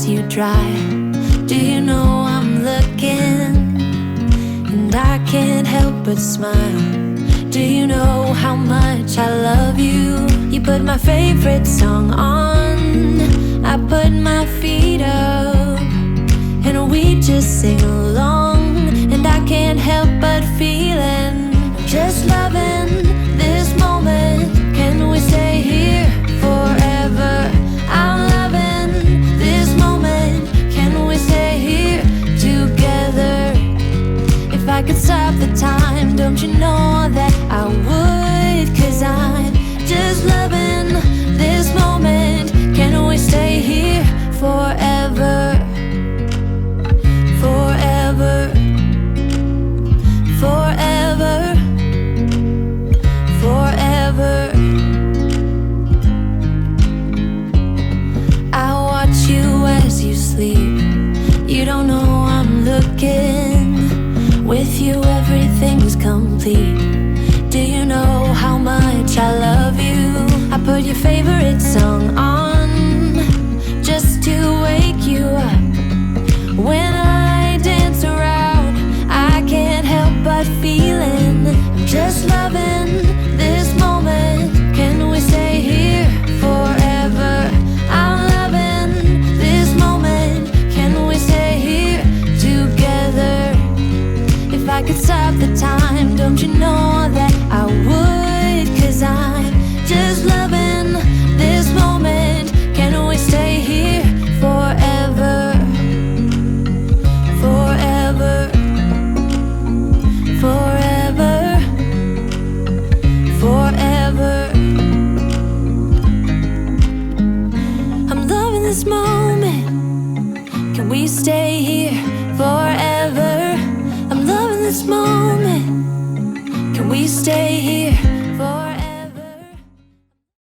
eyes you dry. Do you know I'm looking? And I can't help but smile. Do you know how much I love you? You put my favorite song on, I put my feet up, and we just sing along. And I can't help but feeling, just loving this moment. Can we stay here forever? I'm loving this moment. Can we stay here together? If I could stop the time, don't you know that I would? 'Cause I'm just loving this moment. Can we stay here forever? Forever. Forever. Forever. I watch you as you sleep. You don't know I'm looking. With you everything's complete. Do you know how much I love you? I put your favorite song on just to wake you up. When I dance around, I can't help but feeling, I'm just loving this moment. Can we stay here forever? I'm loving this moment. Can we stay here together? If I could stop the time, don't you know that I would? 'Cause I'm just loving this moment. Can we stay here forever? Forever. Forever. Forever. I'm loving this moment. Can we stay here forever? I'm loving this moment. Can we stay here